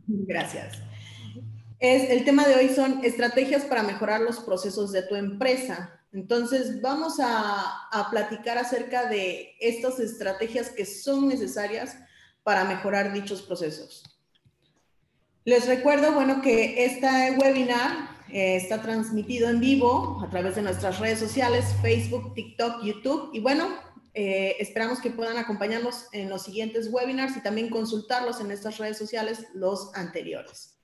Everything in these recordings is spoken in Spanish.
Gracias. El tema de hoy son estrategias para mejorar los procesos de tu empresa. Entonces, vamos a platicar acerca de estas estrategias que son necesarias para mejorar dichos procesos. Les recuerdo, bueno, que este webinar está transmitido en vivo a través de nuestras redes sociales, Facebook, TikTok, YouTube. Y bueno, esperamos que puedan acompañarnos en los siguientes webinars y también consultarlos en estas redes sociales, los anteriores.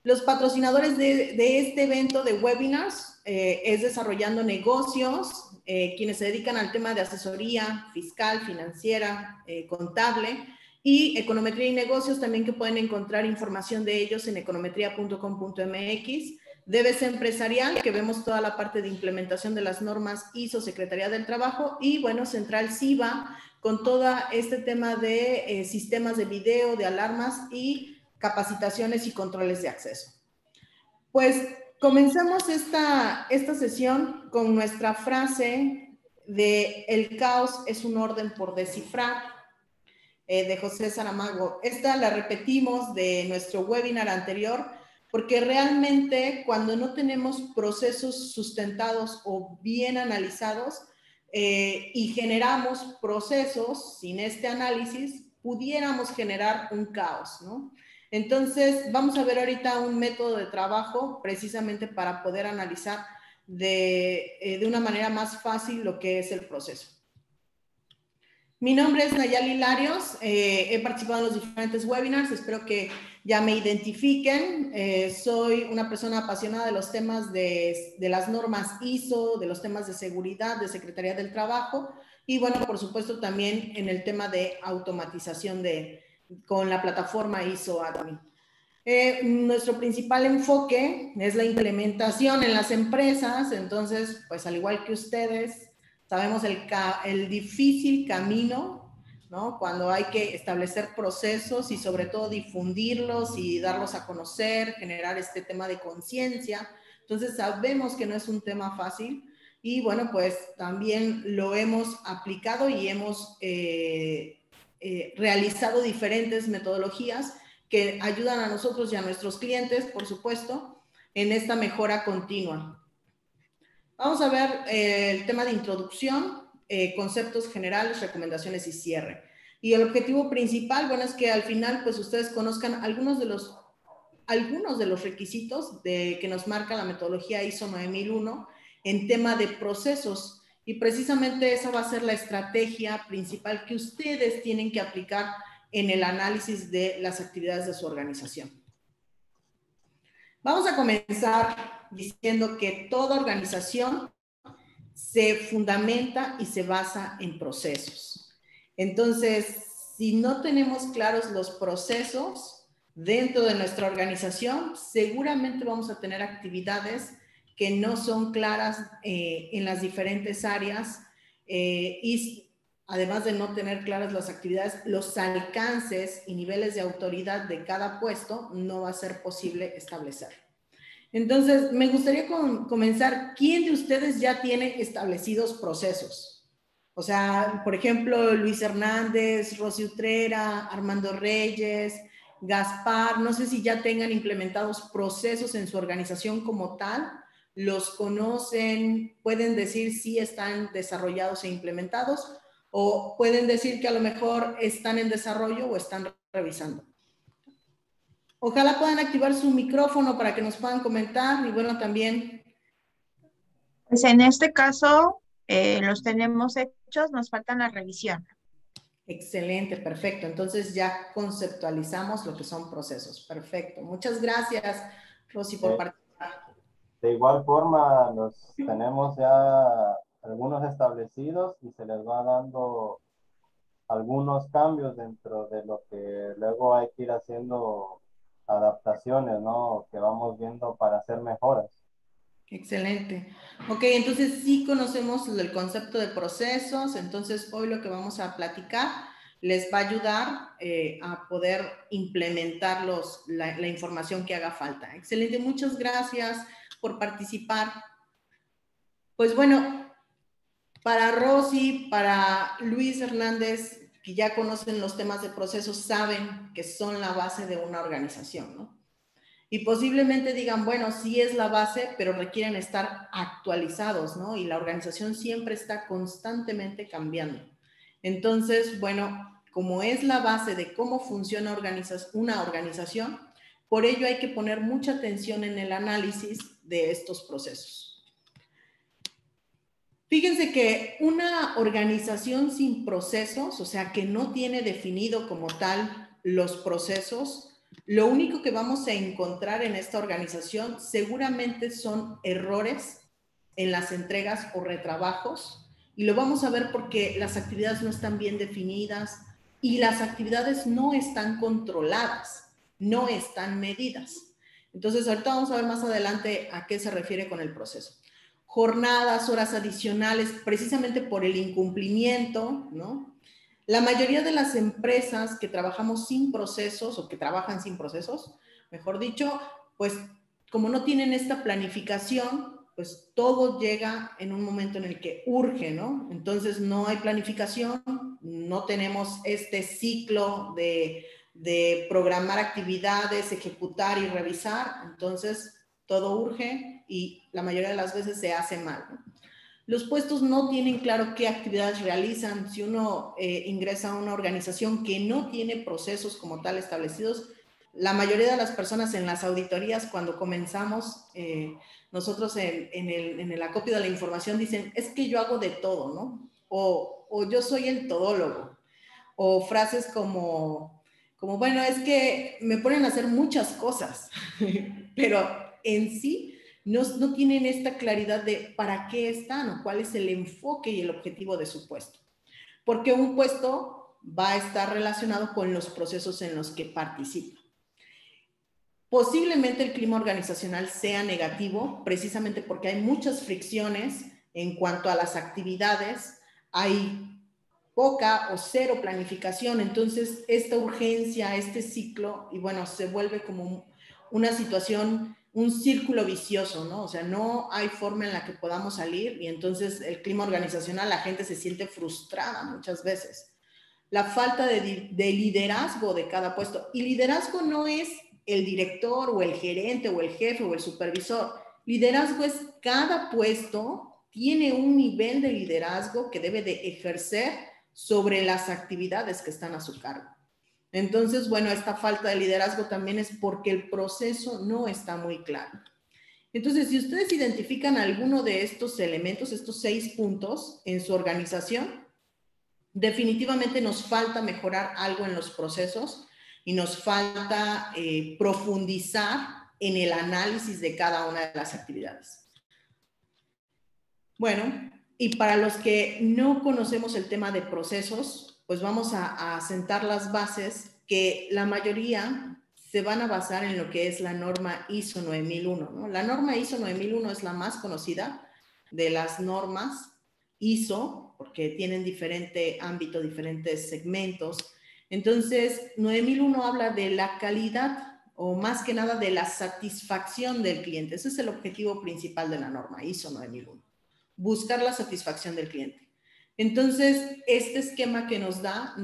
Los patrocinadores de este evento de webinars es Desarrollando Negocios, quienes se dedican al tema de asesoría fiscal, financiera, contable, y Econometría y Negocios, también que pueden encontrar información de ellos en econometría.com.mx. DBC Empresarial, que vemos toda la parte de implementación de las normas ISO, Secretaría del Trabajo, y bueno, Central CIVA, con todo este tema de sistemas de video, de alarmas y capacitaciones y controles de acceso. Pues comencemos esta sesión con nuestra frase de "el caos es un orden por descifrar", de José Saramago. Esta la repetimos de nuestro webinar anterior, porque realmente cuando no tenemos procesos sustentados o bien analizados y generamos procesos sin este análisis, pudiéramos generar un caos, ¿no? Entonces, vamos a ver ahorita un método de trabajo precisamente para poder analizar de una manera más fácil lo que es el proceso. Mi nombre es Nayali Larios, he participado en los diferentes webinars, espero que ya me identifiquen. Soy una persona apasionada de los temas de las normas ISO, de los temas de seguridad, de Secretaría del Trabajo y bueno, por supuesto también en el tema de automatización con la plataforma ISO Admin. Nuestro principal enfoque es la implementación en las empresas, entonces pues al igual que ustedes, sabemos el difícil camino, ¿no? Cuando hay que establecer procesos y sobre todo difundirlos y darlos a conocer, generar este tema de conciencia. Entonces sabemos que no es un tema fácil y bueno, pues también lo hemos aplicado y hemos realizado diferentes metodologías que ayudan a nosotros y a nuestros clientes, por supuesto, en esta mejora continua. Vamos a ver el tema de introducción, conceptos generales, recomendaciones y cierre. Y el objetivo principal, bueno, es que al final, pues ustedes conozcan algunos de los requisitos que nos marca la metodología ISO 9001 en tema de procesos. Y precisamente esa va a ser la estrategia principal que ustedes tienen que aplicar en el análisis de las actividades de su organización. Vamos a comenzar diciendo que toda organización se fundamenta y se basa en procesos. Entonces, si no tenemos claros los procesos dentro de nuestra organización, seguramente vamos a tener actividades que no son claras en las diferentes áreas y además de no tener claras las actividades, los alcances y niveles de autoridad de cada puesto no va a ser posible establecer. Entonces, me gustaría comenzar. ¿Quién de ustedes ya tiene establecidos procesos? O sea, por ejemplo, Luis Hernández, Rosy Utrera, Armando Reyes, Gaspar, no sé si ya tengan implementados procesos en su organización como tal, los conocen, pueden decir si están desarrollados e implementados, o pueden decir que a lo mejor están en desarrollo o están revisando. Ojalá puedan activar su micrófono para que nos puedan comentar y bueno, también. Pues en este caso los tenemos hechos, nos faltan la revisión. Excelente, perfecto. Entonces ya conceptualizamos lo que son procesos. Perfecto. Muchas gracias, Rosy, por participar. De igual forma, los tenemos ya algunos establecidos y se les va dando algunos cambios dentro de lo que luego hay que ir haciendo adaptaciones, ¿no? Que vamos viendo para hacer mejoras. Excelente. Ok, entonces sí conocemos el concepto de procesos, entonces hoy lo que vamos a platicar les va a ayudar a poder implementar la información que haga falta. Excelente, muchas gracias por participar. Pues bueno, para Rosy, para Luis Hernández, que ya conocen los temas de procesos saben que son la base de una organización, ¿no? Y posiblemente digan, bueno, sí es la base, pero requieren estar actualizados, ¿no? Y la organización siempre está constantemente cambiando. Entonces, bueno, como es la base de cómo funciona una organización, por ello hay que poner mucha atención en el análisis de estos procesos. Fíjense que una organización sin procesos, o sea, que no tiene definido como tal los procesos, lo único que vamos a encontrar en esta organización seguramente son errores en las entregas o retrabajos, y lo vamos a ver porque las actividades no están bien definidas y las actividades no están controladas, no están medidas. Entonces, ahorita vamos a ver más adelante a qué se refiere con el proceso. Jornadas, horas adicionales, precisamente por el incumplimiento, ¿no? La mayoría de las empresas que trabajamos sin procesos o que trabajan sin procesos, mejor dicho, pues como no tienen esta planificación, pues todo llega en un momento en el que urge, ¿no? Entonces no hay planificación, no tenemos este ciclo de programar actividades, ejecutar y revisar, entonces todo urge y la mayoría de las veces se hace mal, ¿no? Los puestos no tienen claro qué actividades realizan. Si uno ingresa a una organización que no tiene procesos como tal establecidos, la mayoría de las personas en las auditorías, cuando comenzamos, nosotros en el acopio de la información dicen, es que yo hago de todo, ¿no? O yo soy el todólogo. O frases como, bueno, es que me ponen a hacer muchas cosas, pero en sí no tienen esta claridad de para qué están o cuál es el enfoque y el objetivo de su puesto. Porque un puesto va a estar relacionado con los procesos en los que participa. Posiblemente el clima organizacional sea negativo, precisamente porque hay muchas fricciones en cuanto a las actividades, hay poca o cero planificación, entonces esta urgencia, este ciclo, y bueno, se vuelve como una situación, un círculo vicioso, ¿no? O sea, no hay forma en la que podamos salir y entonces el clima organizacional, la gente se siente frustrada muchas veces. La falta de liderazgo de cada puesto, y liderazgo no es el director o el gerente o el jefe o el supervisor, liderazgo es cada puesto tiene un nivel de liderazgo que debe de ejercer sobre las actividades que están a su cargo. Entonces, bueno, esta falta de liderazgo también es porque el proceso no está muy claro. Entonces, si ustedes identifican alguno de estos elementos, estos 6 puntos en su organización, definitivamente nos falta mejorar algo en los procesos y nos falta profundizar en el análisis de cada una de las actividades. Bueno, y para los que no conocemos el tema de procesos, pues vamos a sentar las bases que la mayoría se van a basar en lo que es la norma ISO 9001, ¿no? La norma ISO 9001 es la más conocida de las normas ISO, porque tienen diferente ámbito, diferentes segmentos. Entonces, 9001 habla de la calidad o más que nada de la satisfacción del cliente. Ese es el objetivo principal de la norma ISO 9001. Buscar la satisfacción del cliente. Entonces, este esquema que nos da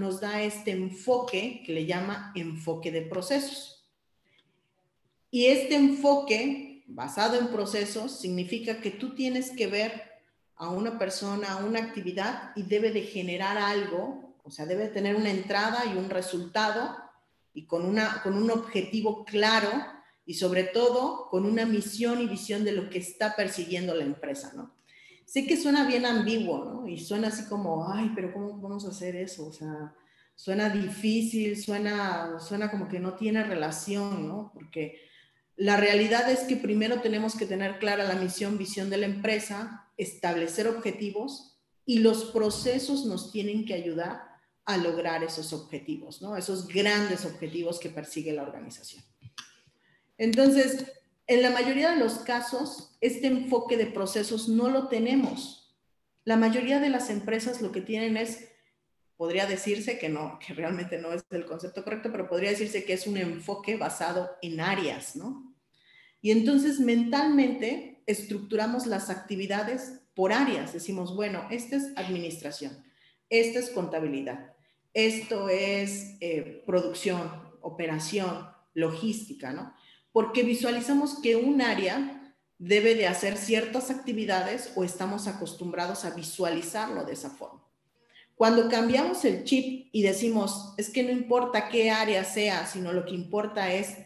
este enfoque que le llama enfoque de procesos. Y este enfoque basado en procesos significa que tú tienes que ver a una persona, a una actividad y debe de generar algo, o sea, debe tener una entrada y un resultado y con un objetivo claro y sobre todo con una misión y visión de lo que está persiguiendo la empresa, ¿no? Sé que suena bien ambiguo, ¿no? Y suena así como, ay, pero ¿cómo vamos a hacer eso? O sea, suena difícil, suena como que no tiene relación, ¿no? Porque la realidad es que primero tenemos que tener clara la misión, visión de la empresa, establecer objetivos y los procesos nos tienen que ayudar a lograr esos objetivos, ¿no? Esos grandes objetivos que persigue la organización. Entonces, en la mayoría de los casos, este enfoque de procesos no lo tenemos. La mayoría de las empresas lo que tienen es, podría decirse que no, que realmente no es el concepto correcto, pero podría decirse que es un enfoque basado en áreas, ¿no? Y entonces mentalmente estructuramos las actividades por áreas. Decimos, bueno, esta es administración, esta es contabilidad, esto es producción, operación, logística, ¿no? Porque visualizamos que un área debe de hacer ciertas actividades o estamos acostumbrados a visualizarlo de esa forma. Cuando cambiamos el chip y decimos, es que no importa qué área sea, sino lo que importa es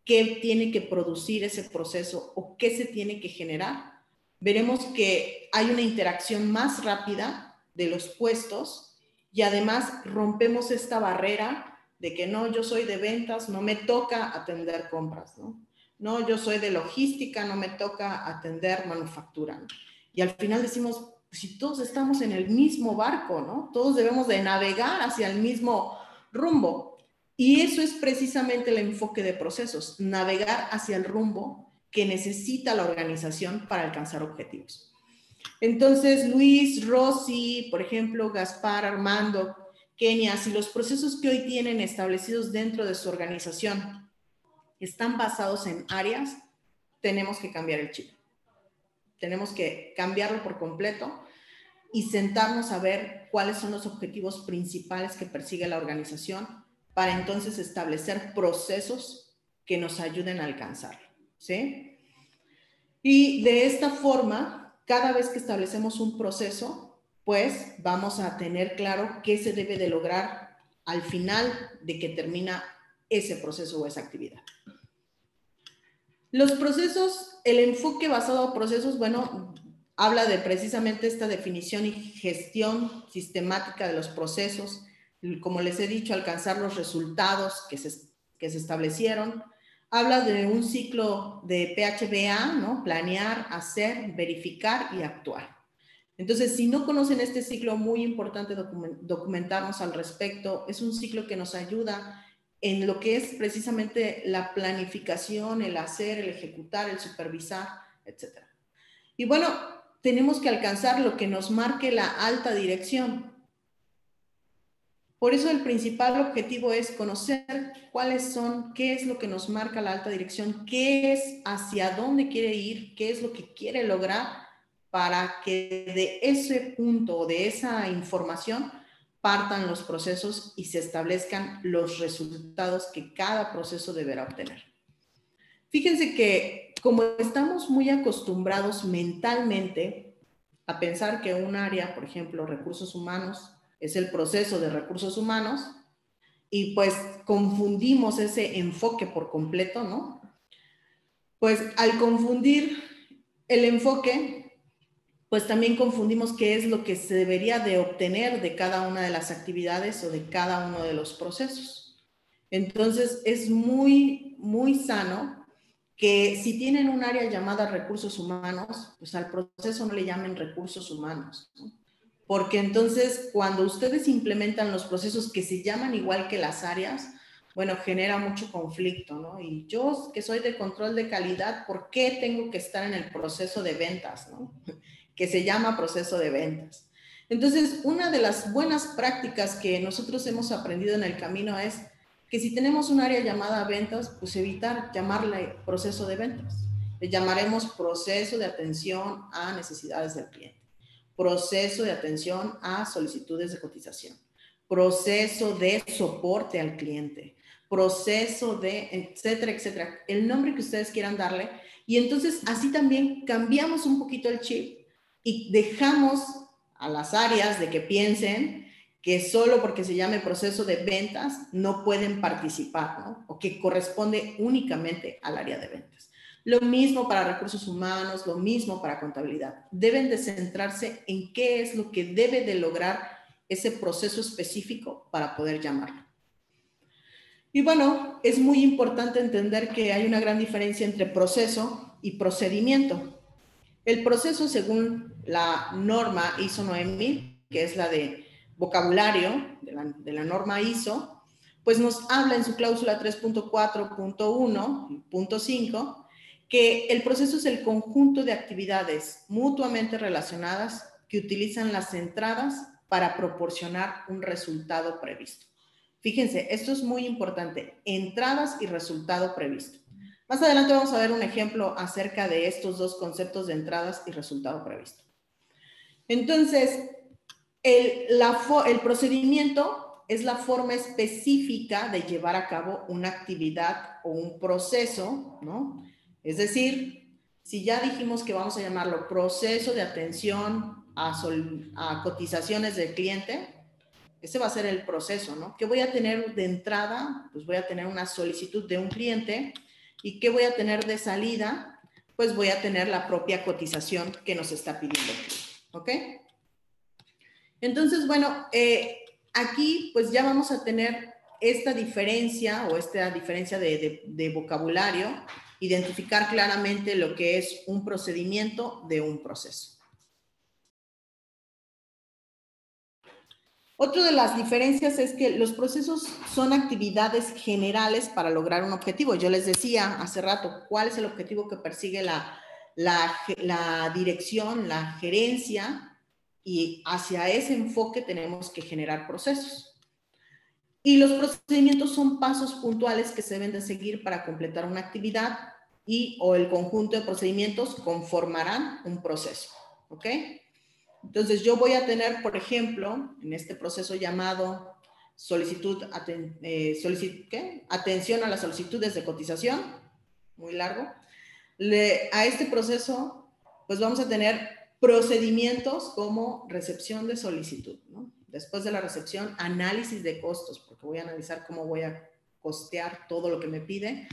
qué tiene que producir ese proceso o qué se tiene que generar, veremos que hay una interacción más rápida de los puestos y además rompemos esta barrera de que no, yo soy de ventas, no me toca atender compras, ¿no? No, yo soy de logística, no me toca atender manufactura, ¿no? Y al final decimos, si todos estamos en el mismo barco, ¿no? Todos debemos de navegar hacia el mismo rumbo. Y eso es precisamente el enfoque de procesos, navegar hacia el rumbo que necesita la organización para alcanzar objetivos. Entonces, Luis, Rosy, por ejemplo, Gaspar, Armando, Kenia, si los procesos que hoy tienen establecidos dentro de su organización están basados en áreas, tenemos que cambiar el chip. Tenemos que cambiarlo por completo y sentarnos a ver cuáles son los objetivos principales que persigue la organización para entonces establecer procesos que nos ayuden a alcanzarlo, ¿sí? Y de esta forma, cada vez que establecemos un proceso, pues vamos a tener claro qué se debe de lograr al final de que termina ese proceso o esa actividad. Los procesos, el enfoque basado a procesos, bueno, habla de precisamente esta definición y gestión sistemática de los procesos, como les he dicho, alcanzar los resultados que se establecieron. Habla de un ciclo de PHBA, ¿no? Planear, hacer, verificar y actuar. Entonces, si no conocen este ciclo, muy importante documentarnos al respecto. Es un ciclo que nos ayuda en lo que es precisamente la planificación, el hacer, el ejecutar, el supervisar, etc. Y bueno, tenemos que alcanzar lo que nos marque la alta dirección. Por eso el principal objetivo es conocer cuáles son, qué es lo que nos marca la alta dirección, qué es, hacia dónde quiere ir, qué es lo que quiere lograr para que de ese punto o de esa información partan los procesos y se establezcan los resultados que cada proceso deberá obtener. Fíjense que como estamos muy acostumbrados mentalmente a pensar que un área, por ejemplo, recursos humanos, es el proceso de recursos humanos, y pues confundimos ese enfoque por completo, ¿no? Pues al confundir el enfoque, pues también confundimos qué es lo que se debería de obtener de cada una de las actividades o de cada uno de los procesos. Entonces es muy, muy sano que si tienen un área llamada recursos humanos, pues al proceso no le llamen recursos humanos, ¿no? Porque entonces cuando ustedes implementan los procesos que se llaman igual que las áreas, bueno, genera mucho conflicto, ¿no? Y yo que soy de control de calidad, ¿por qué tengo que estar en el proceso de ventas, ¿no? Que se llama proceso de ventas. Entonces, una de las buenas prácticas que nosotros hemos aprendido en el camino es que si tenemos un área llamada ventas, pues evitar llamarle proceso de ventas. Le llamaremos proceso de atención a necesidades del cliente, proceso de atención a solicitudes de cotización, proceso de soporte al cliente, proceso de etcétera, etcétera, el nombre que ustedes quieran darle. Y entonces así también cambiamos un poquito el chip y dejamos a las áreas de que piensen que solo porque se llame proceso de ventas no pueden participar, ¿no? O que corresponde únicamente al área de ventas. Lo mismo para recursos humanos, lo mismo para contabilidad. Deben de centrarse en qué es lo que debe de lograr ese proceso específico para poder llamarlo. Y bueno, es muy importante entender que hay una gran diferencia entre proceso y procedimiento. El proceso, según la norma ISO 9000, que es la de vocabulario de la norma ISO, pues nos habla en su cláusula 3.4.1.5 que el proceso es el conjunto de actividades mutuamente relacionadas que utilizan las entradas para proporcionar un resultado previsto. Fíjense, esto es muy importante, entradas y resultado previsto. Más adelante vamos a ver un ejemplo acerca de estos dos conceptos de entradas y resultado previsto. Entonces, el procedimiento es la forma específica de llevar a cabo una actividad o un proceso, ¿no? Es decir, si ya dijimos que vamos a llamarlo proceso de atención a cotizaciones del cliente, ese va a ser el proceso, ¿no? ¿Qué voy a tener de entrada? Pues voy a tener una solicitud de un cliente. ¿Y qué voy a tener de salida? Pues voy a tener la propia cotización que nos está pidiendo el cliente, ¿ok? Entonces, bueno, aquí pues ya vamos a tener esta diferencia o esta diferencia de vocabulario, identificar claramente lo que es un procedimiento de un proceso. Otra de las diferencias es que los procesos son actividades generales para lograr un objetivo. Yo les decía hace rato, ¿cuál es el objetivo que persigue la dirección, la gerencia? Y hacia ese enfoque tenemos que generar procesos. Y los procedimientos son pasos puntuales que se deben de seguir para completar una actividad o el conjunto de procedimientos conformarán un proceso, ¿ok? Entonces, yo voy a tener, por ejemplo, en este proceso llamado atención a las solicitudes de cotización, muy largo, a este proceso, pues vamos a tener procedimientos como recepción de solicitud, ¿no? Después de la recepción, análisis de costos, porque voy a analizar cómo voy a costear todo lo que me pide,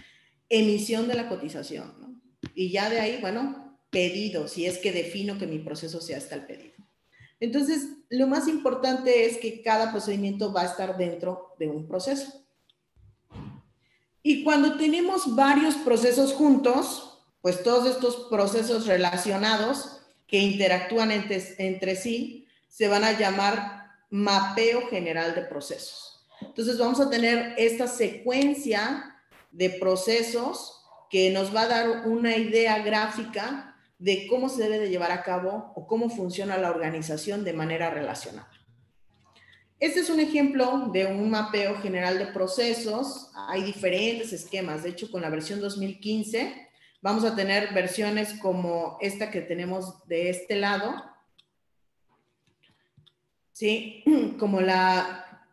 emisión de la cotización, ¿no? Y ya de ahí, bueno, pedido, si es que defino que mi proceso sea hasta el pedido. Entonces, lo más importante es que cada procedimiento va a estar dentro de un proceso. Y cuando tenemos varios procesos juntos, pues todos estos procesos relacionados que interactúan entre sí, se van a llamar mapeo general de procesos. Entonces, vamos a tener esta secuencia de procesos que nos va a dar una idea gráfica de cómo se debe de llevar a cabo o cómo funciona la organización de manera relacionada. Este es un ejemplo de un mapeo general de procesos. Hay diferentes esquemas. De hecho, con la versión 2015 vamos a tener versiones como esta que tenemos de este lado. ¿Sí? Como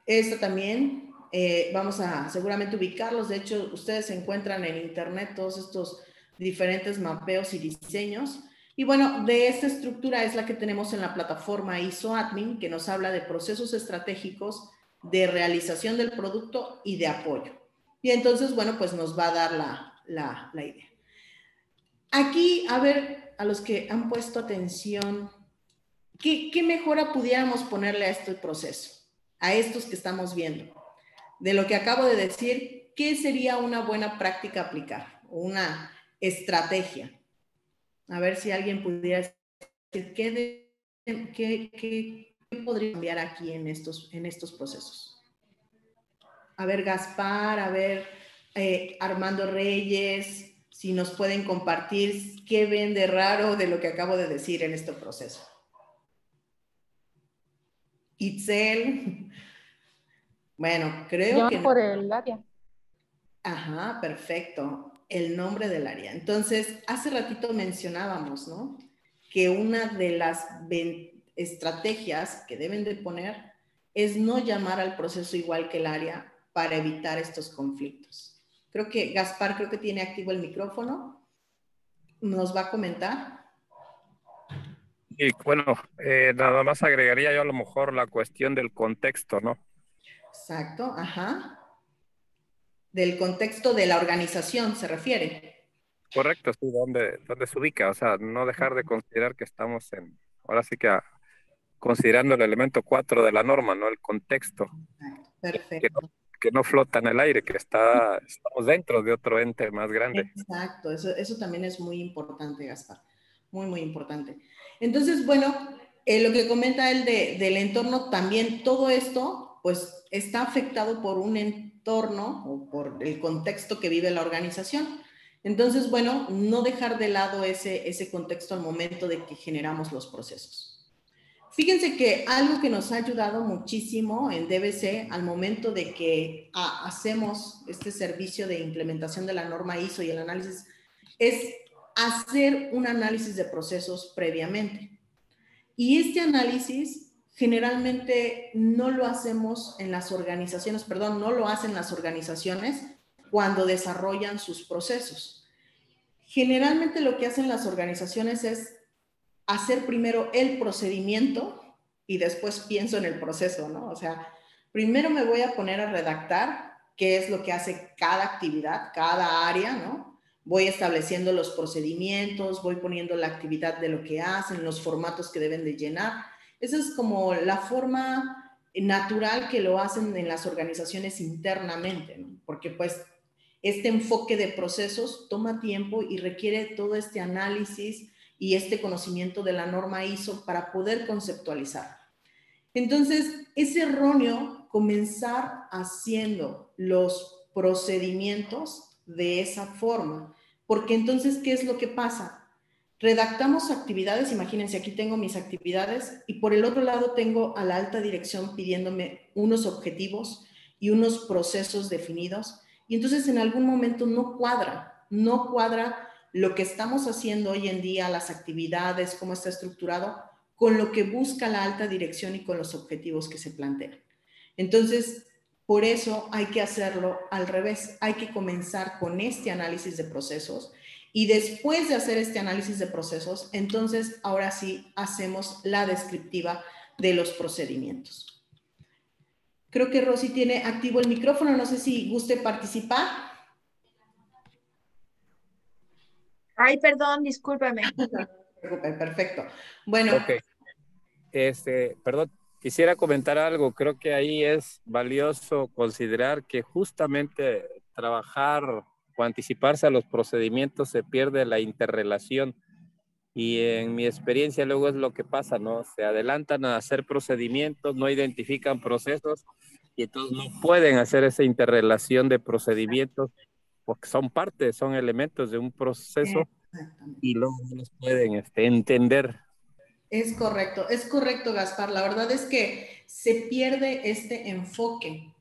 esta también. Vamos a seguramente ubicarlos. De hecho, ustedes encuentran en internet todos estos diferentes mapeos y diseños. Y bueno, de esta estructura es la que tenemos en la plataforma ISO Admin, que nos habla de procesos estratégicos de realización del producto y de apoyo. Y entonces, bueno, pues nos va a dar la idea. Aquí, a ver, a los que han puesto atención, ¿qué mejora pudiéramos ponerle a este proceso? A estos que estamos viendo. De lo que acabo de decir, ¿qué sería una buena práctica aplicar? O una estrategia. A ver si alguien pudiera decir qué podría cambiar aquí en estos procesos. A ver, Gaspar, a ver, Armando Reyes, si nos pueden compartir qué ven de raro de lo que acabo de decir en este proceso. Itzel. Bueno, creo que... por el área. Ajá, perfecto. El nombre del área. Entonces, hace ratito mencionábamos, ¿no? Que una de las estrategias que deben de poner es no llamar al proceso igual que el área para evitar estos conflictos. Creo que Gaspar, creo que tiene activo el micrófono. ¿Nos va a comentar? Y bueno, nada más agregaría yo a lo mejor la cuestión del contexto, ¿no? Exacto, ajá. Del contexto de la organización, ¿se refiere? Correcto, sí, ¿dónde se ubica? O sea, no dejar de considerar que estamos ahora sí que considerando el elemento 4 de la norma, ¿no? El contexto. Perfecto. Que no flota en el aire, que estamos dentro de otro ente más grande. Exacto, eso también es muy importante, Gaspar. Muy, muy importante. Entonces, bueno, lo que comenta él del entorno, también todo esto, pues, está afectado por un entorno o por el contexto que vive la organización. Entonces, bueno, no dejar de lado ese contexto al momento de que generamos los procesos. Fíjense que algo que nos ha ayudado muchísimo en DBC al momento de que hacemos este servicio de implementación de la norma ISO y el análisis es hacer un análisis de procesos previamente. Y este análisis generalmente no lo hacemos en las organizaciones, perdón, no lo hacen las organizaciones cuando desarrollan sus procesos. Generalmente lo que hacen las organizaciones es hacer primero el procedimiento y después pienso en el proceso, ¿no? O sea, primero me voy a poner a redactar qué es lo que hace cada actividad, cada área, ¿no? Voy estableciendo los procedimientos, voy poniendo la actividad de lo que hacen, los formatos que deben de llenar. Esa es como la forma natural que lo hacen en las organizaciones internamente, ¿no? Porque pues este enfoque de procesos toma tiempo y requiere todo este análisis y este conocimiento de la norma ISO para poder conceptualizar. Entonces, es erróneo comenzar haciendo los procedimientos de esa forma, porque entonces, ¿qué es lo que pasa? Redactamos actividades, imagínense, aquí tengo mis actividades y por el otro lado tengo a la alta dirección pidiéndome unos objetivos y unos procesos definidos y entonces en algún momento no cuadra lo que estamos haciendo hoy en día, las actividades, cómo está estructurado, con lo que busca la alta dirección y con los objetivos que se plantean. Entonces, por eso hay que hacerlo al revés. Hay que comenzar con este análisis de procesos y después de hacer este análisis de procesos, entonces ahora sí hacemos la descriptiva de los procedimientos. Creo que Rosy tiene activo el micrófono. No sé si guste participar. Ay, perdón, discúlpame. Perfecto. Bueno. Ok. Perdón, quisiera comentar algo. Creo que ahí es valioso considerar que justamente trabajar o anticiparse a los procedimientos se pierde la interrelación. Y en mi experiencia luego es lo que pasa, ¿no? Se adelantan a hacer procedimientos, no identifican procesos y entonces no pueden hacer esa interrelación de procedimientos porque son partes, son elementos de un proceso y luego no los pueden entender. Es correcto, Gaspar. La verdad es que se pierde este enfoque.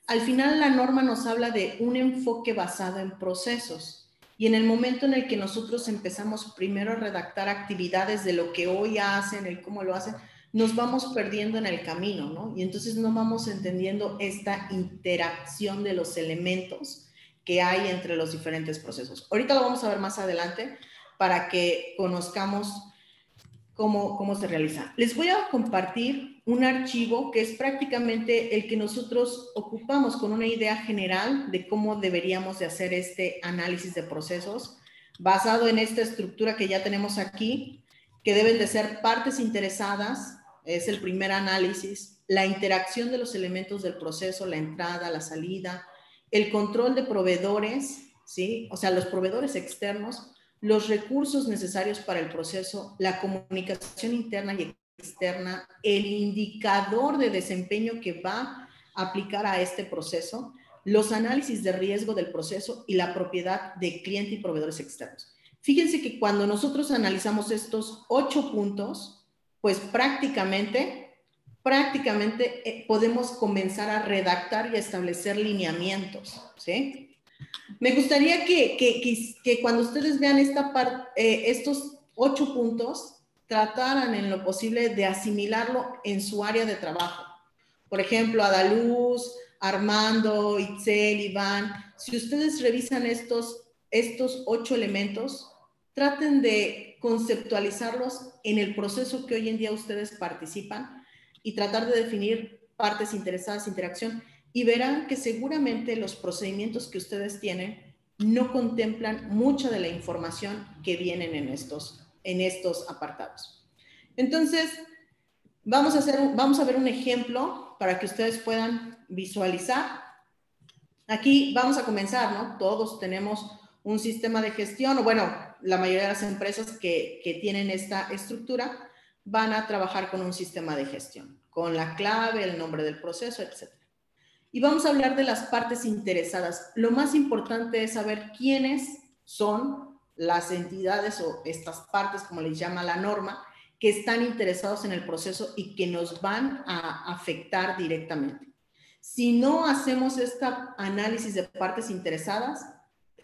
Al final la norma nos habla de un enfoque basado en procesos. Y en el momento en el que nosotros empezamos primero a redactar actividades de lo que hoy hacen, el cómo lo hacen, nos vamos perdiendo en el camino, ¿no? Y entonces no vamos entendiendo esta interacción de los elementos que hay entre los diferentes procesos. Ahorita lo vamos a ver más adelante para que conozcamos cómo se realiza. Les voy a compartir un archivo que es prácticamente el que nosotros ocupamos con una idea general de cómo deberíamos de hacer este análisis de procesos basado en esta estructura que ya tenemos aquí, que deben de ser partes interesadas, es el primer análisis, la interacción de los elementos del proceso, la entrada, la salida, el control de proveedores, ¿sí? O sea, los proveedores externos, los recursos necesarios para el proceso, la comunicación interna y externa, el indicador de desempeño que va a aplicar a este proceso, los análisis de riesgo del proceso y la propiedad de cliente y proveedores externos. Fíjense que cuando nosotros analizamos estos 8 puntos, pues prácticamente podemos comenzar a redactar y a establecer lineamientos, ¿sí? Me gustaría que cuando ustedes vean estos 8 puntos, trataran en lo posible de asimilarlo en su área de trabajo. Por ejemplo, Adaluz, Armando, Itzel, Iván, si ustedes revisan estos 8 elementos, traten de conceptualizarlos en el proceso que hoy en día ustedes participan y tratar de definir partes interesadas, interacción, y verán que seguramente los procedimientos que ustedes tienen no contemplan mucha de la información que vienen en estos apartados. Entonces, vamos a ver un ejemplo para que ustedes puedan visualizar. Aquí vamos a comenzar, ¿no? Todos tenemos un sistema de gestión, o bueno, la mayoría de las empresas que tienen esta estructura van a trabajar con un sistema de gestión, con la clave, el nombre del proceso, etc. Y vamos a hablar de las partes interesadas. Lo más importante es saber quiénes son las entidades o estas partes, como les llama la norma, que están interesados en el proceso y que nos van a afectar directamente. Si no hacemos este análisis de partes interesadas,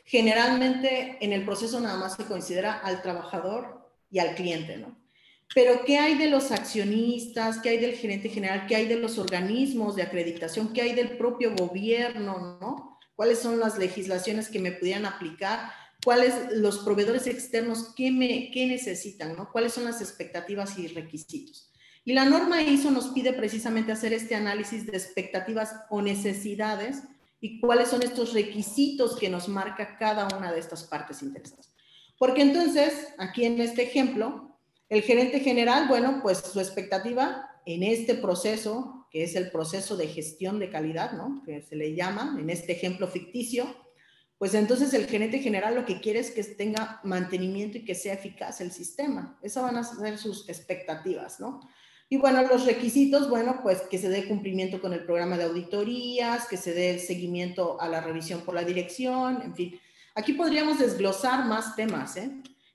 generalmente en el proceso nada más se considera al trabajador y al cliente, ¿no? Pero ¿qué hay de los accionistas? ¿Qué hay del gerente general? ¿Qué hay de los organismos de acreditación? ¿Qué hay del propio gobierno, no? ¿Cuáles son las legislaciones que me pudieran aplicar? ¿Cuáles los proveedores externos? ¿Qué necesitan, no? ¿Cuáles son las expectativas y requisitos? Y la norma ISO nos pide precisamente hacer este análisis de expectativas o necesidades y cuáles son estos requisitos que nos marca cada una de estas partes interesadas. Porque entonces, aquí en este ejemplo, el gerente general, bueno, pues su expectativa en este proceso, que es el proceso de gestión de calidad, ¿no? Que se le llama, en este ejemplo ficticio, pues entonces el gerente general lo que quiere es que tenga mantenimiento y que sea eficaz el sistema. Esas van a ser sus expectativas, ¿no? Y bueno, los requisitos, bueno, pues que se dé cumplimiento con el programa de auditorías, que se dé seguimiento a la revisión por la dirección, en fin. Aquí podríamos desglosar más temas, ¿eh?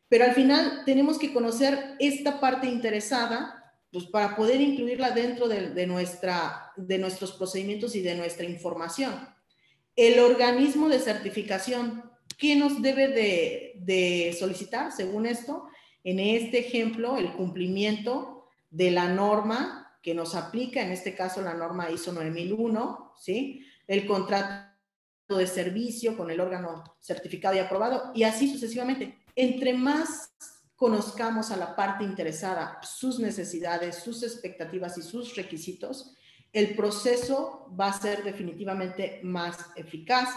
Pero al final tenemos que conocer esta parte interesada, pues para poder incluirla dentro de nuestros procedimientos y de nuestra información. El organismo de certificación, ¿qué nos debe de solicitar según esto? En este ejemplo, el cumplimiento de la norma que nos aplica, en este caso la norma ISO 9001, ¿sí? El contrato de servicio con el órgano certificado y aprobado, y así sucesivamente. Entre más conozcamos a la parte interesada, sus necesidades, sus expectativas y sus requisitos, el proceso va a ser definitivamente más eficaz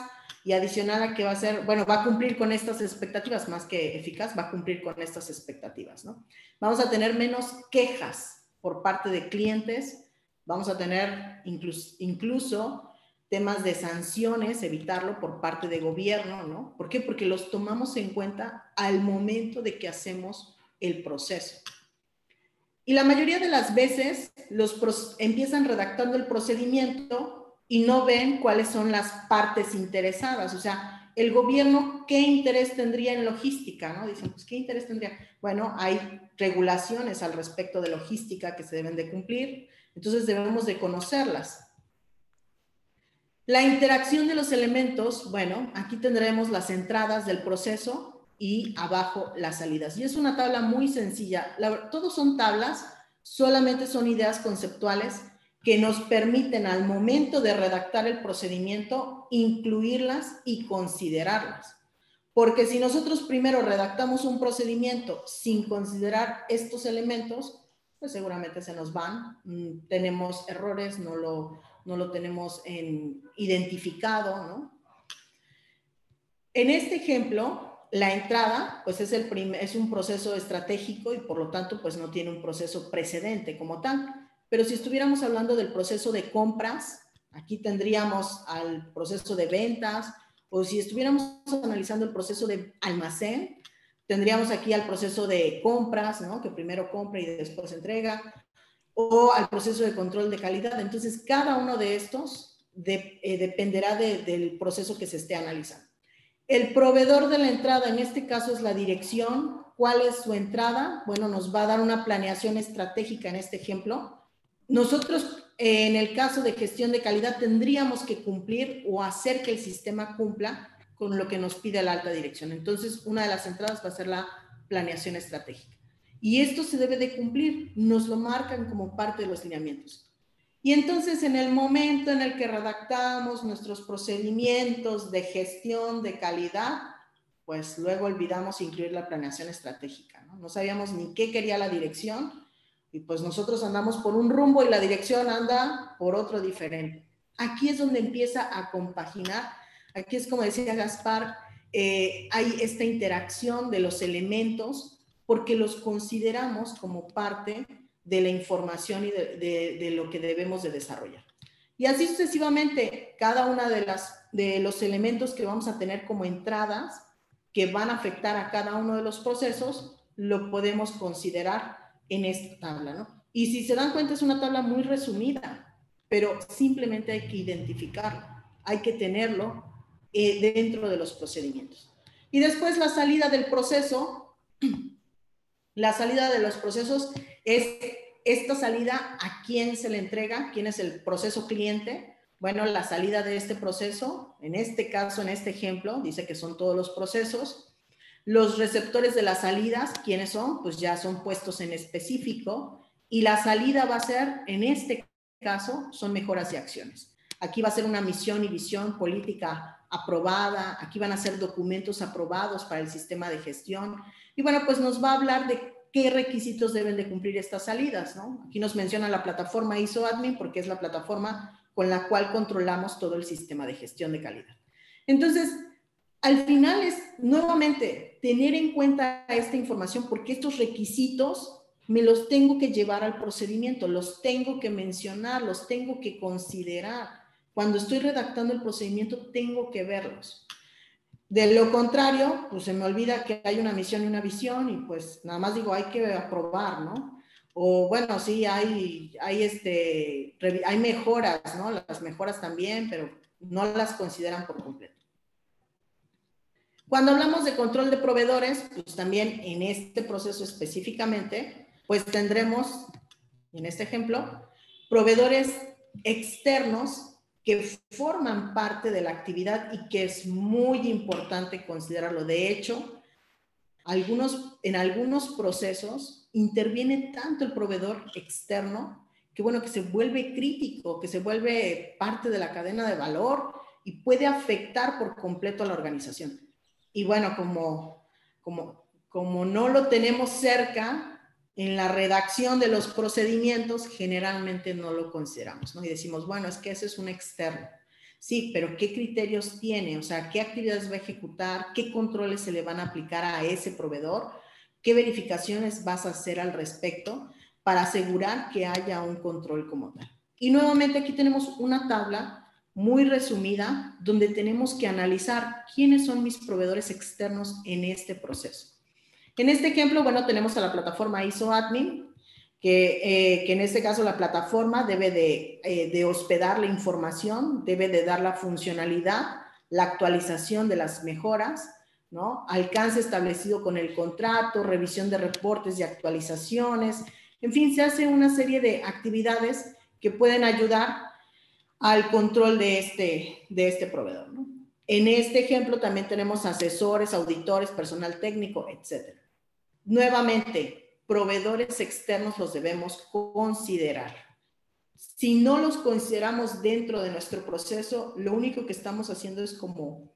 y adicional a que va a ser, bueno, va a cumplir con estas expectativas, más que eficaz, va a cumplir con estas expectativas, ¿no? Vamos a tener menos quejas por parte de clientes, vamos a tener incluso temas de sanciones, evitarlo por parte de gobierno, ¿no? ¿Por qué? Porque los tomamos en cuenta al momento de que hacemos el proceso. Y la mayoría de las veces empiezan redactando el procedimiento y no ven cuáles son las partes interesadas. O sea, el gobierno, ¿qué interés tendría en logística? ¿No? Dicen, pues, ¿qué interés tendría? Bueno, hay regulaciones al respecto de logística que se deben de cumplir, entonces debemos de conocerlas. La interacción de los elementos, bueno, aquí tendremos las entradas del proceso y abajo las salidas. Y es una tabla muy sencilla. Todos son tablas, solamente son ideas conceptuales que nos permiten al momento de redactar el procedimiento incluirlas y considerarlas. Porque si nosotros primero redactamos un procedimiento sin considerar estos elementos, pues seguramente se nos van. Tenemos errores, no lo tenemos identificado, ¿no? En este ejemplo, la entrada, pues es un proceso estratégico y por lo tanto, pues no tiene un proceso precedente como tal. Pero si estuviéramos hablando del proceso de compras, aquí tendríamos al proceso de ventas, o si estuviéramos analizando el proceso de almacén, tendríamos aquí al proceso de compras, ¿no? Que primero compra y después entrega, o al proceso de control de calidad. Entonces, cada uno de estos dependerá del proceso que se esté analizando. El proveedor de la entrada, en este caso es la dirección. ¿Cuál es su entrada? Bueno, nos va a dar una planeación estratégica en este ejemplo. Nosotros, en el caso de gestión de calidad, tendríamos que cumplir o hacer que el sistema cumpla con lo que nos pide la alta dirección. Entonces, una de las entradas va a ser la planeación estratégica. Y esto se debe de cumplir, nos lo marcan como parte de los lineamientos. Y entonces en el momento en el que redactamos nuestros procedimientos de gestión de calidad, pues luego olvidamos incluir la planeación estratégica, ¿no? No sabíamos ni qué quería la dirección y pues nosotros andamos por un rumbo y la dirección anda por otro diferente. Aquí es donde empieza a compaginar, aquí es como decía Gaspar, hay esta interacción de los elementos porque los consideramos como parte de la información y de lo que debemos de desarrollar. Y así sucesivamente, cada una de los elementos que vamos a tener como entradas que van a afectar a cada uno de los procesos, lo podemos considerar en esta tabla, ¿no? Y si se dan cuenta, es una tabla muy resumida, pero simplemente hay que identificarlo, hay que tenerlo dentro de los procedimientos. Y después la salida del proceso. La salida de los procesos es esta salida, ¿a quién se le entrega? ¿Quién es el proceso cliente? Bueno, la salida de este proceso, en este caso, en este ejemplo, dice que son todos los procesos. Los receptores de las salidas, ¿quiénes son? Pues ya son puestos en específico, y la salida va a ser, en este caso, son mejoras y acciones. Aquí va a ser una misión y visión política aprobada, aquí van a ser documentos aprobados para el sistema de gestión, y bueno, pues nos va a hablar de qué requisitos deben de cumplir estas salidas, ¿no? Aquí nos menciona la plataforma ISO Admin porque es la plataforma con la cual controlamos todo el sistema de gestión de calidad. Entonces, al final es, nuevamente, tener en cuenta esta información porque estos requisitos me los tengo que llevar al procedimiento, los tengo que mencionar, los tengo que considerar. Cuando estoy redactando el procedimiento, tengo que verlos. De lo contrario, pues se me olvida que hay una misión y una visión y pues nada más digo, hay que aprobar, ¿no? O bueno, sí, hay mejoras, ¿no? Las mejoras también, pero no las consideran por completo. Cuando hablamos de control de proveedores, pues también en este proceso específicamente, pues tendremos, en este ejemplo, proveedores externos que forman parte de la actividad y que es muy importante considerarlo. De hecho, en algunos procesos interviene tanto el proveedor externo que, bueno, que se vuelve crítico, que se vuelve parte de la cadena de valor y puede afectar por completo a la organización. Y bueno, como no lo tenemos cerca, en la redacción de los procedimientos generalmente no lo consideramos, ¿no? Y decimos, bueno, es que ese es un externo. Sí, pero ¿qué criterios tiene? O sea, ¿qué actividades va a ejecutar? ¿Qué controles se le van a aplicar a ese proveedor? ¿Qué verificaciones vas a hacer al respecto para asegurar que haya un control como tal? Y nuevamente aquí tenemos una tabla muy resumida donde tenemos que analizar quiénes son mis proveedores externos en este proceso. En este ejemplo, bueno, tenemos a la plataforma ISO Admin, que en este caso la plataforma debe de hospedar la información, debe de dar la funcionalidad, la actualización de las mejoras, ¿no? Alcance establecido con el contrato, revisión de reportes y actualizaciones, en fin, se hace una serie de actividades que pueden ayudar al control de este proveedor, ¿no? En este ejemplo también tenemos asesores, auditores, personal técnico, etc. Nuevamente, proveedores externos los debemos considerar. Si no los consideramos dentro de nuestro proceso, lo único que estamos haciendo es como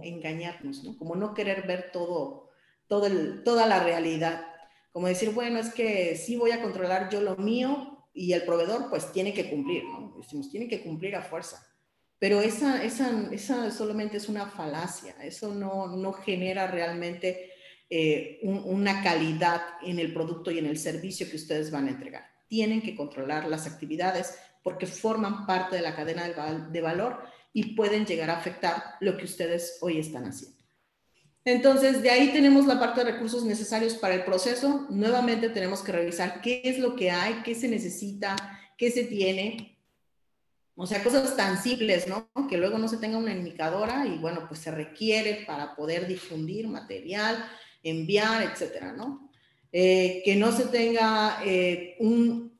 engañarnos, ¿no? Como no querer ver toda la realidad. Como decir, bueno, es que sí voy a controlar yo lo mío y el proveedor pues tiene que cumplir, ¿no? Decimos, tiene que cumplir a fuerza. Pero esa solamente es una falacia. Eso no genera realmente una calidad en el producto y en el servicio que ustedes van a entregar. Tienen que controlar las actividades porque forman parte de la cadena de valor y pueden llegar a afectar lo que ustedes hoy están haciendo. Entonces, de ahí tenemos la parte de recursos necesarios para el proceso. Nuevamente tenemos que revisar qué es lo que hay, qué se necesita, qué se tiene. O sea, cosas tan simples, ¿no? Que luego no se tenga una indicadora y, bueno, pues se requiere para poder difundir material, enviar, etcétera, ¿no? Que no se tenga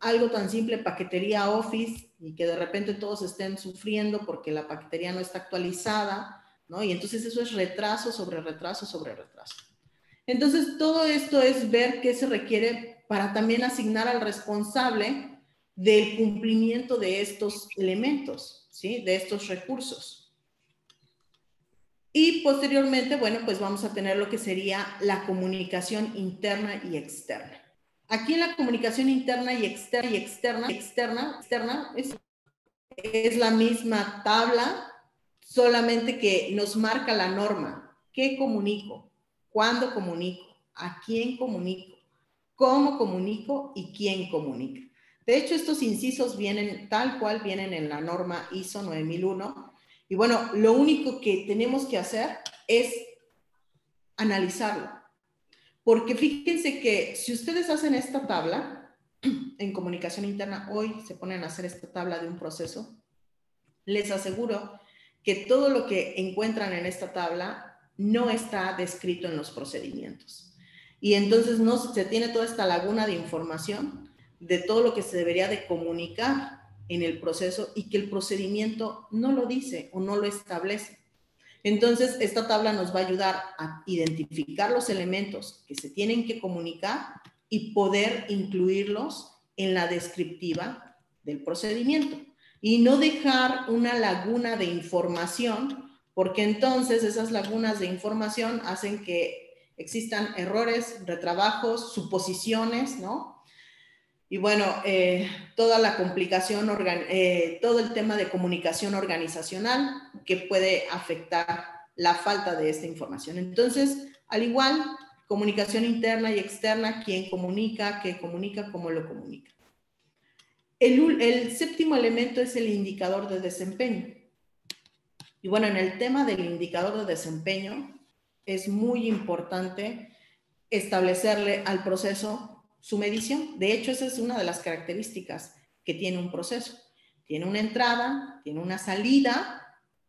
algo tan simple, paquetería Office, y que de repente todos estén sufriendo porque la paquetería no está actualizada, ¿no? Y entonces eso es retraso sobre retraso sobre retraso. Entonces, todo esto es ver qué se requiere para también asignar al responsable del cumplimiento de estos elementos, ¿sí? De estos recursos. Y posteriormente, bueno, pues vamos a tener lo que sería la comunicación interna y externa. Aquí en la comunicación interna y externa es la misma tabla, solamente que nos marca la norma. ¿Qué comunico? ¿Cuándo comunico? ¿A quién comunico? ¿Cómo comunico? ¿Y quién comunica? De hecho, estos incisos vienen tal cual vienen en la norma ISO 9001. Y bueno, lo único que tenemos que hacer es analizarlo. Porque fíjense que si ustedes hacen esta tabla en comunicación interna, hoy se ponen a hacer esta tabla de un proceso, les aseguro que todo lo que encuentran en esta tabla no está descrito en los procedimientos. Y entonces no se tiene toda esta laguna de información de todo lo que se debería de comunicar en el proceso y que el procedimiento no lo dice o no lo establece. Entonces, esta tabla nos va a ayudar a identificar los elementos que se tienen que comunicar y poder incluirlos en la descriptiva del procedimiento. Y no dejar una laguna de información, porque entonces esas lagunas de información hacen que existan errores, retrabajos, suposiciones, ¿no? Y bueno, toda la complicación, todo el tema de comunicación organizacional que puede afectar la falta de esta información. Entonces, al igual, comunicación interna y externa, quién comunica, qué comunica, cómo lo comunica. El séptimo elemento es el indicador de desempeño. Y bueno, en el tema del indicador de desempeño, es muy importante establecerle al proceso su medición. De hecho, esa es una de las características que tiene un proceso. Tiene una entrada, tiene una salida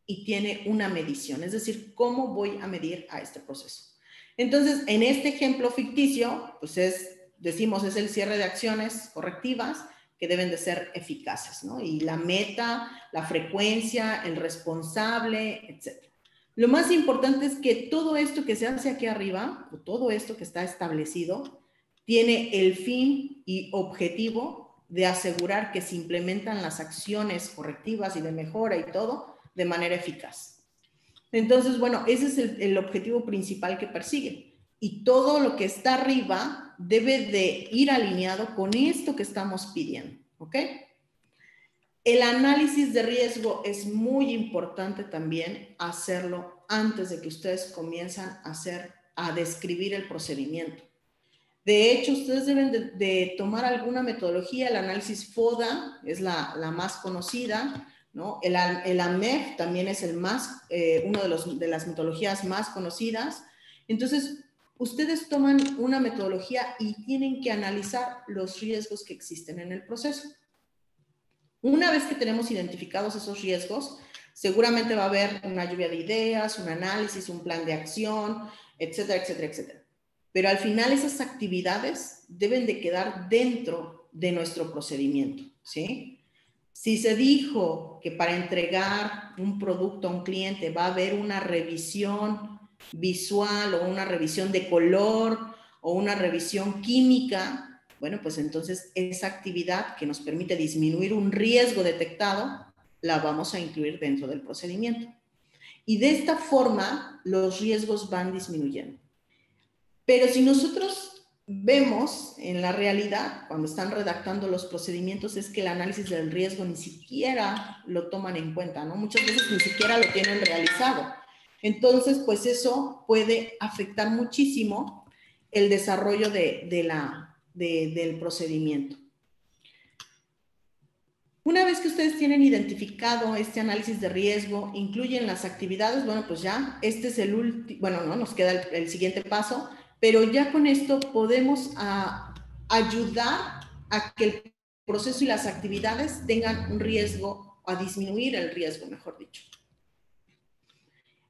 y tiene una medición. Es decir, ¿cómo voy a medir a este proceso? Entonces, en este ejemplo ficticio, pues decimos, es el cierre de acciones correctivas que deben de ser eficaces, ¿no? Y la meta, la frecuencia, el responsable, etc. Lo más importante es que todo esto que se hace aquí arriba, o todo esto que está establecido, tiene el fin y objetivo de asegurar que se implementan las acciones correctivas y de mejora y todo de manera eficaz. Entonces, bueno, ese es el objetivo principal que persigue. Y todo lo que está arriba debe de ir alineado con esto que estamos pidiendo, ¿ok? El análisis de riesgo es muy importante también hacerlo antes de que ustedes comiencen a describir el procedimiento. De hecho, ustedes deben de tomar alguna metodología. El análisis FODA es la más conocida, ¿no? El AMEF también es una de las metodologías más conocidas. Entonces, ustedes toman una metodología y tienen que analizar los riesgos que existen en el proceso. Una vez que tenemos identificados esos riesgos, seguramente va a haber una lluvia de ideas, un análisis, un plan de acción, etcétera, etcétera, etcétera. Pero al final esas actividades deben de quedar dentro de nuestro procedimiento, ¿sí? Si se dijo que para entregar un producto a un cliente va a haber una revisión visual o una revisión de color o una revisión química, bueno, pues entonces esa actividad que nos permite disminuir un riesgo detectado, la vamos a incluir dentro del procedimiento. Y de esta forma los riesgos van disminuyendo. Pero si nosotros vemos en la realidad, cuando están redactando los procedimientos, es que el análisis del riesgo ni siquiera lo toman en cuenta, ¿no? Muchas veces ni siquiera lo tienen realizado. Entonces, pues eso puede afectar muchísimo el desarrollo del procedimiento. Una vez que ustedes tienen identificado este análisis de riesgo, incluyen las actividades, bueno, pues ya este es el último, bueno, no, nos queda el siguiente paso, pero ya con esto podemos ayudar a que el proceso y las actividades tengan un riesgo, a disminuir el riesgo, mejor dicho.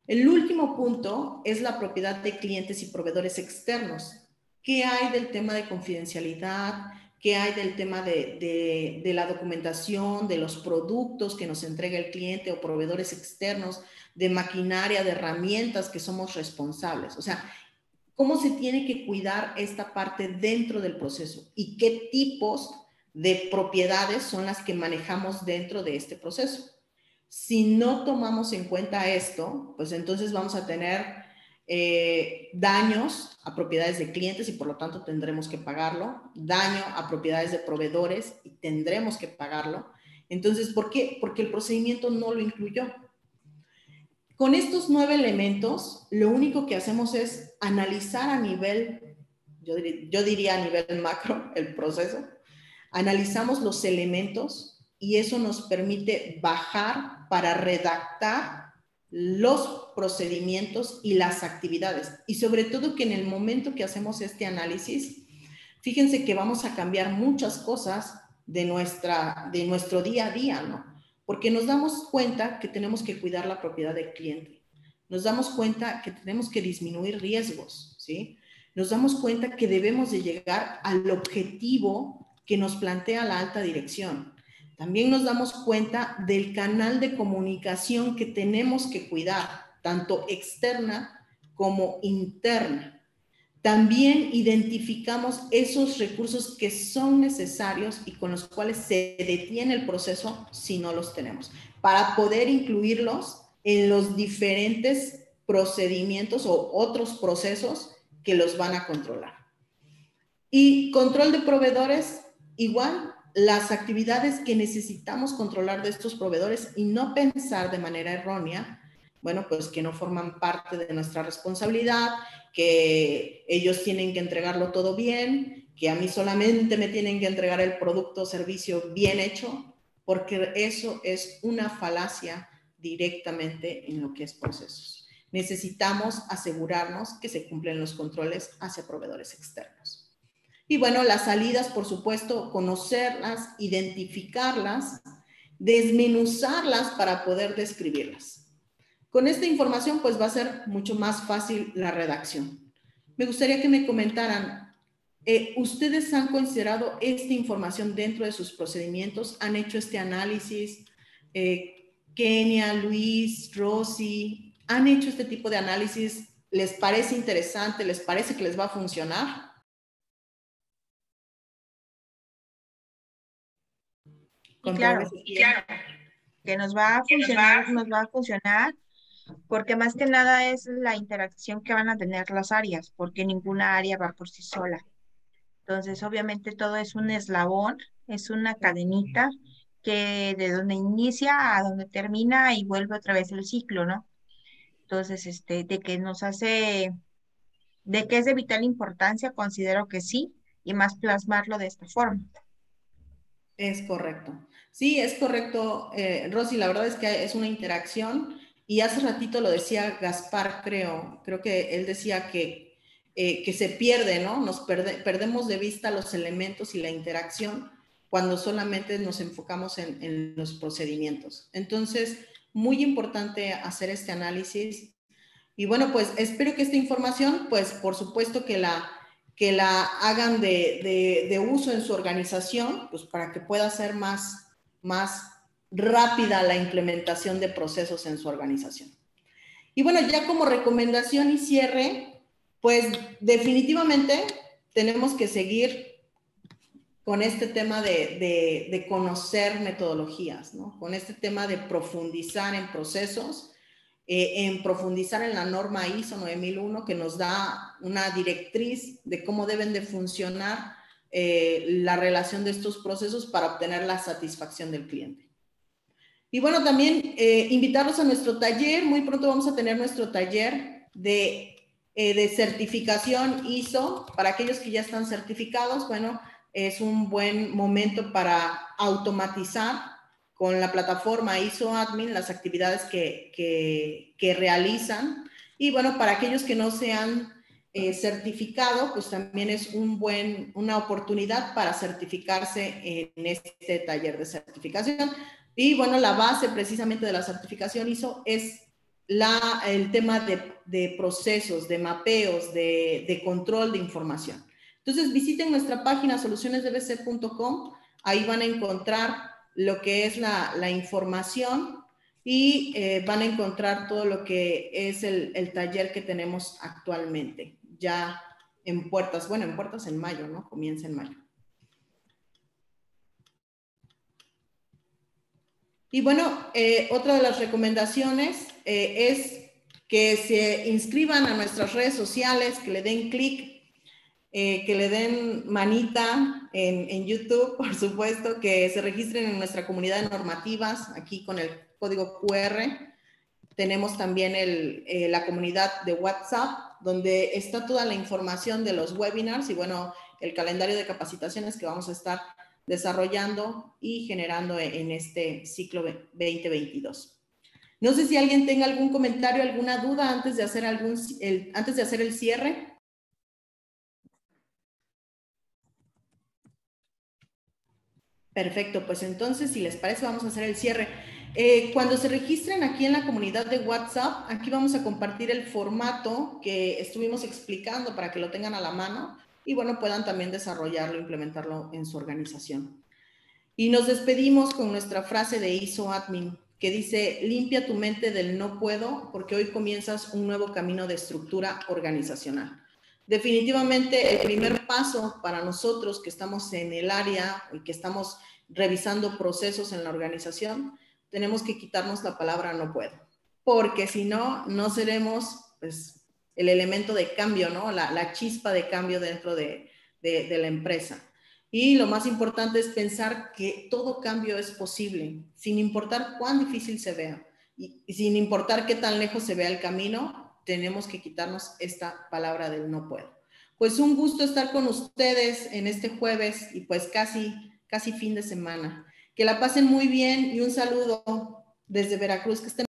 El último punto es la propiedad de clientes y proveedores externos. ¿Qué hay del tema de confidencialidad? ¿Qué hay del tema de la documentación, de los productos que nos entrega el cliente o proveedores externos, de maquinaria, de herramientas que somos responsables? O sea, ¿cómo se tiene que cuidar esta parte dentro del proceso? ¿Y qué tipos de propiedades son las que manejamos dentro de este proceso? Si no tomamos en cuenta esto, pues entonces vamos a tener daños a propiedades de clientes y por lo tanto tendremos que pagarlo, daño a propiedades de proveedores y tendremos que pagarlo. Entonces, ¿por qué? Porque el procedimiento no lo incluyó. Con estos 9 elementos, lo único que hacemos es analizar a nivel, yo diría a nivel macro, el proceso. Analizamos los elementos y eso nos permite bajar para redactar los procedimientos y las actividades. Y sobre todo que en el momento que hacemos este análisis, fíjense que vamos a cambiar muchas cosas de nuestro día a día, ¿no? Porque nos damos cuenta que tenemos que cuidar la propiedad del cliente. Nos damos cuenta que tenemos que disminuir riesgos, ¿sí? Nos damos cuenta que debemos de llegar al objetivo que nos plantea la alta dirección. También nos damos cuenta del canal de comunicación que tenemos que cuidar, tanto externa como interna. También identificamos esos recursos que son necesarios y con los cuales se detiene el proceso si no los tenemos, para poder incluirlos en los diferentes procedimientos o otros procesos que los van a controlar. Y control de proveedores, igual, las actividades que necesitamos controlar de estos proveedores y no pensar de manera errónea, bueno, pues que no forman parte de nuestra responsabilidad, que ellos tienen que entregarlo todo bien, que a mí solamente me tienen que entregar el producto o servicio bien hecho, porque eso es una falacia directamente en lo que es procesos. Necesitamos asegurarnos que se cumplen los controles hacia proveedores externos. Y bueno, las salidas, por supuesto, conocerlas, identificarlas, desmenuzarlas para poder describirlas. Con esta información, pues va a ser mucho más fácil la redacción. Me gustaría que me comentaran, ¿ustedes han considerado esta información dentro de sus procedimientos? ¿Han hecho este análisis? Kenia, Luis, Rosy, ¿han hecho este tipo de análisis? ¿Les parece interesante? ¿Les parece que les va a funcionar? Y claro, que nos va a funcionar, porque más que nada es la interacción que van a tener las áreas, porque ninguna área va por sí sola. Entonces, obviamente todo es un eslabón, es una cadenita que de donde inicia a donde termina y vuelve otra vez el ciclo, ¿no? Entonces, de que es de vital importancia, considero que sí, y más plasmarlo de esta forma. Es correcto. Sí, es correcto, Rosy, la verdad es que es una interacción y hace ratito lo decía Gaspar, creo que él decía que se pierde, ¿no? Perdemos de vista los elementos y la interacción cuando solamente nos enfocamos en los procedimientos. Entonces, muy importante hacer este análisis y bueno, pues espero que esta información, pues por supuesto que la hagan de uso en su organización, pues para que pueda ser más rápida la implementación de procesos en su organización. Y bueno, ya como recomendación y cierre, pues definitivamente tenemos que seguir con este tema de conocer metodologías, ¿no? Con este tema de profundizar en procesos, en profundizar en la norma ISO 9001 que nos da una directriz de cómo deben de funcionar la relación de estos procesos para obtener la satisfacción del cliente. Y bueno, también invitarlos a nuestro taller. Muy pronto vamos a tener nuestro taller de certificación ISO. Para aquellos que ya están certificados, bueno, es un buen momento para automatizar con la plataforma ISO Admin las actividades que realizan. Y bueno, para aquellos que no se han certificado, pues también es una oportunidad para certificarse en este taller de certificación. Y bueno, la base precisamente de la certificación ISO es el tema de procesos, de mapeos, de control de información. Entonces visiten nuestra página solucionesdbc.com, ahí van a encontrar lo que es la información y van a encontrar todo lo que es el taller que tenemos actualmente, ya en puertas, bueno, en puertas en mayo, ¿no? Comienza en mayo. Y bueno, otra de las recomendaciones es que se inscriban a nuestras redes sociales, que le den clic, que le den manita en YouTube, por supuesto, que se registren en nuestra comunidad de normativas, aquí con el código QR. Tenemos también la comunidad de WhatsApp, donde está toda la información de los webinars y bueno, el calendario de capacitaciones que vamos a estar desarrollando y generando en este ciclo 2022. No sé si alguien tenga algún comentario, alguna duda antes de hacer el cierre. Perfecto, pues entonces, si les parece, vamos a hacer el cierre. Cuando se registren aquí en la comunidad de WhatsApp, aquí vamos a compartir el formato que estuvimos explicando para que lo tengan a la mano y bueno, puedan también desarrollarlo, implementarlo en su organización. Y nos despedimos con nuestra frase de ISO Admin. que dice, limpia tu mente del no puedo, porque hoy comienzas un nuevo camino de estructura organizacional. Definitivamente el primer paso para nosotros que estamos en el área y que estamos revisando procesos en la organización, tenemos que quitarnos la palabra no puedo, porque si no, no seremos pues, el elemento de cambio, ¿no? La chispa de cambio dentro de la empresa. Y lo más importante es pensar que todo cambio es posible, sin importar cuán difícil se vea y sin importar qué tan lejos se vea el camino, tenemos que quitarnos esta palabra del no puedo. Pues un gusto estar con ustedes en este jueves y pues casi fin de semana. Que la pasen muy bien y un saludo desde Veracruz. Que estén